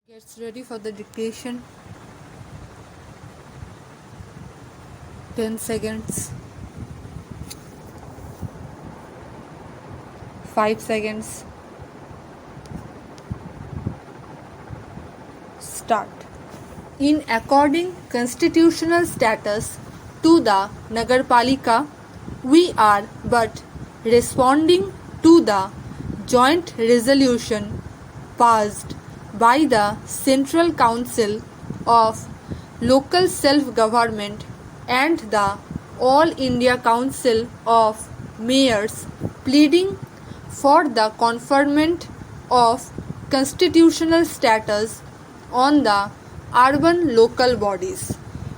Gets ready for the dictation. 10 seconds. 5 seconds. Start. In according constitutional status to the Nagarpalika, we are but responding to the joint resolution passed by the Central Council of Local Self-Government and the All India Council of Mayors pleading for the conferment of constitutional status on the urban local bodies,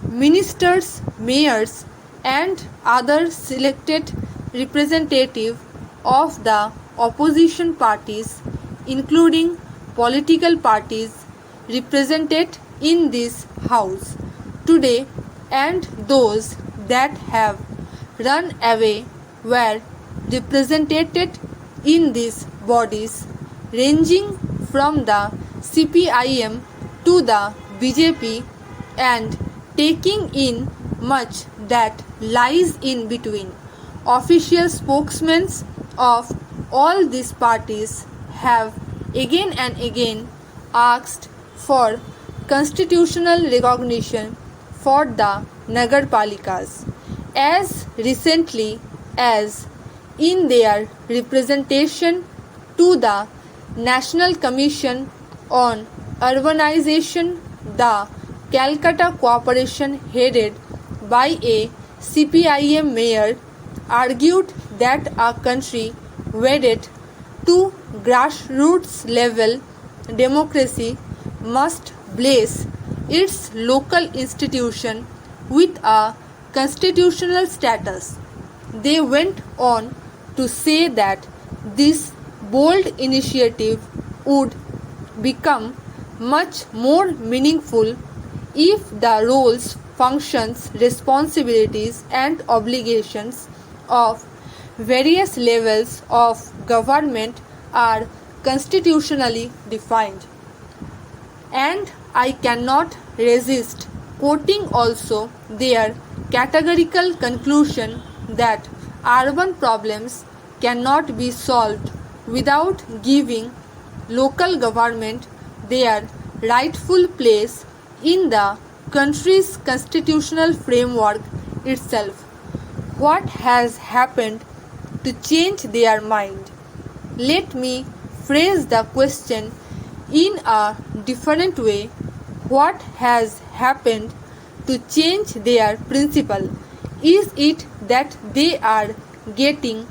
ministers, mayors and other selected representatives of the opposition parties, including political parties represented in this House today and those that have run away were represented in these bodies, ranging from the CPIM to the BJP and taking in much that lies in between. Official spokesmen of all these parties have again and again asked for constitutional recognition for the Nagarpalikas, as recently as in their representation to the National Commission on Urbanization, the Calcutta Corporation headed by a CPIM mayor argued that a country wedded to grassroots level democracy must bless its local institution with a constitutional status. They went on to say that this bold initiative would become much more meaningful if the roles, functions, responsibilities and obligations of various levels of government are constitutionally defined. And I cannot resist quoting also their categorical conclusion that urban problems cannot be solved without giving local government their rightful place in the country's constitutional framework itself. What has happened to change their mind? Let me phrase the question in a different way. What has happened to change their principle? Is it that they are getting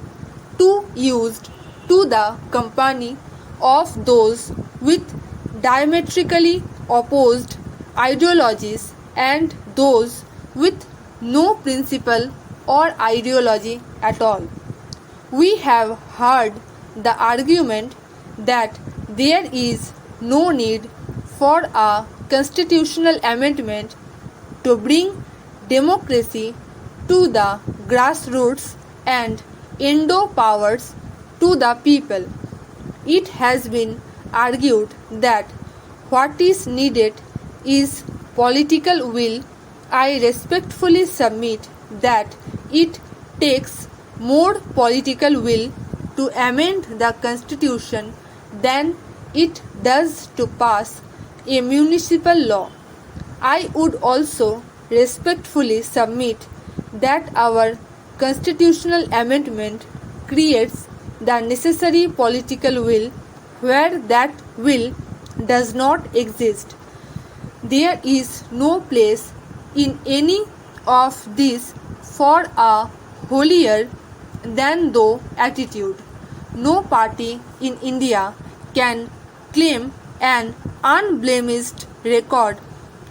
too used to the company of those with diametrically opposed ideologies and those with no principle or ideology at all? We have heard the argument that there is no need for a constitutional amendment to bring democracy to the grassroots and endow powers to the people. It has been argued that what is needed is political will. I respectfully submit that it takes more political will to amend the constitution than it does to pass a municipal law. I would also respectfully submit that our constitutional amendment creates the necessary political will where that will does not exist. There is no place in any of these for a holier than thou attitude. No party in India can claim an unblemished record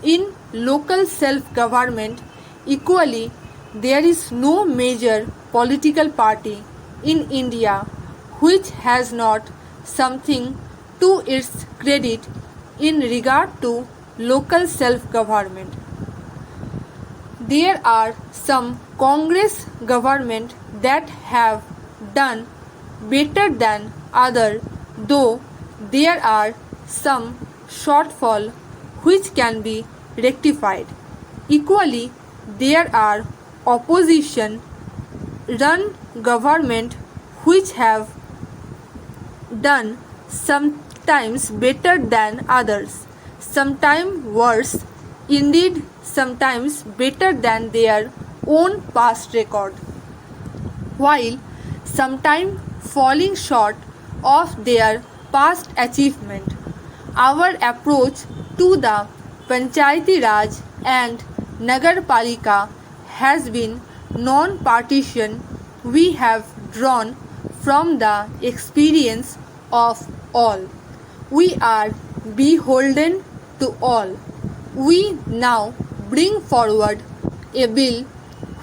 in local self-government. Equally, there is no major political party in India which has not something to its credit in regard to local self-government. There are some Congress government that have done better than other, though there are some shortfall which can be rectified. Equally, there are opposition run government which have done sometimes better than others, sometimes worse, indeed sometimes better than their own past record, while sometimes falling short of their past achievement. Our approach to the Panchayati Raj and Nagar Palika has been non-partisan. We have drawn from the experience of all. We are beholden to all. We now bring forward a bill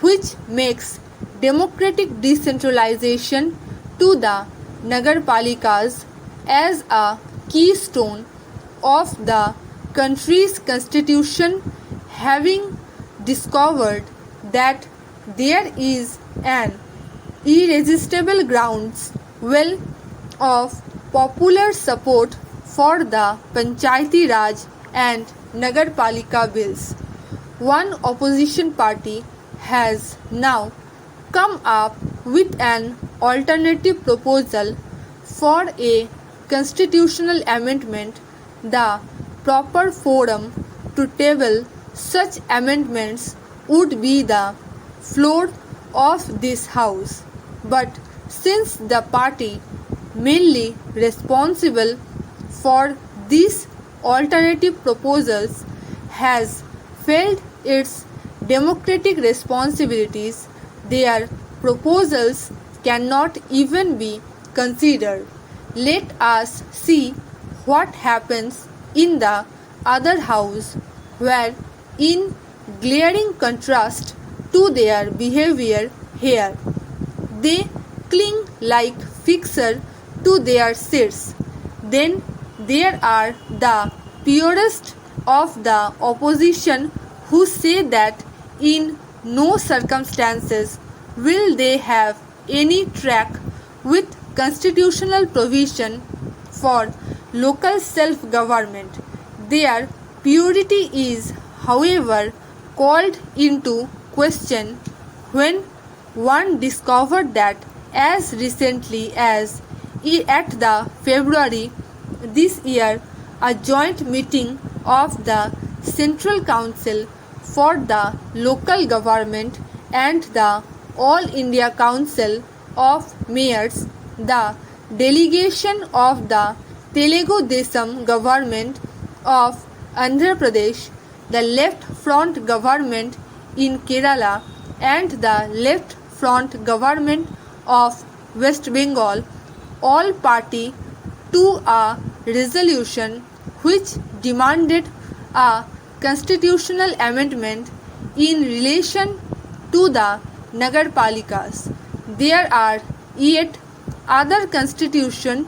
which makes democratic decentralization to the Nagar Palikas as a keystone of the country's constitution, having discovered that there is an irresistible grounds well of popular support for the Panchayati Raj and Nagar Palika bills. One opposition party has now come up with an alternative proposal for a constitutional amendment. The proper forum to table such amendments would be the floor of this House. But since the party mainly responsible for these alternative proposals has failed its democratic responsibilities, their proposals cannot even be considered. Let us see what happens in the other house, where, in glaring contrast to their behavior here, they cling like fixer to their seats. Then there are the purest of the opposition who say that in no circumstances will they have any track with constitutional provision for local self-government. Their purity is, however, called into question when one discovered that as recently as at the February this year, a joint meeting of the Central Council for the Local Government and the All India Council of Mayors, the delegation of the Telugu Desam government of Andhra Pradesh, the Left Front government in Kerala, and the Left Front government of West Bengal, all party to a resolution which demanded a constitutional amendment in relation to the Nagar Palikas. There are yet other constitution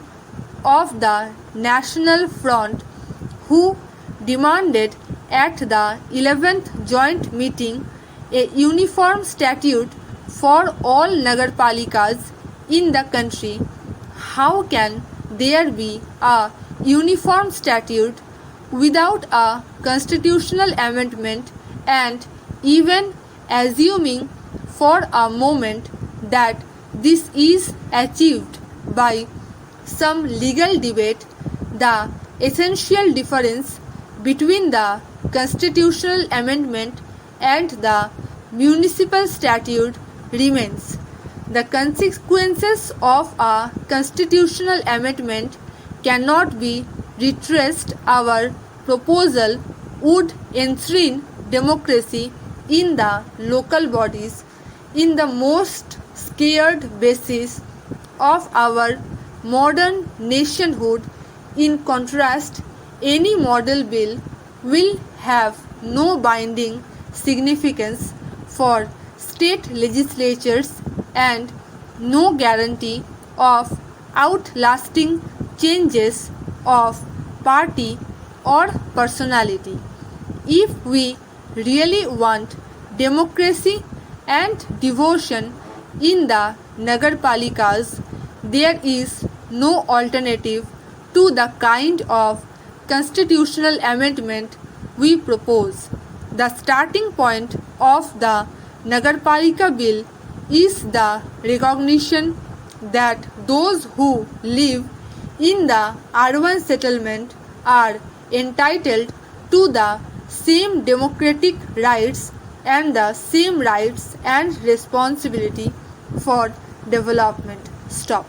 of the National Front who demanded at the 11th joint meeting a uniform statute for all Nagar Palikas in the country. How can there be a uniform statute without a constitutional amendment? And even assuming for a moment that this is achieved by some legal debate, the essential difference between the constitutional amendment and the municipal statute remains. The consequences of a constitutional amendment cannot be retraced. Our proposal would enshrine democracy in the local bodies in the most scared basis of our modern nationhood. In contrast, any model bill will have no binding significance for state legislatures and no guarantee of outlasting changes of party or personality. If we really want democracy and devotion in the Nagar Palikas, there is no alternative to the kind of constitutional amendment we propose. The starting point of the Nagarpalika bill is the recognition that those who live in the urban settlement are entitled to the same democratic rights and the same rights and responsibility for development. Stop.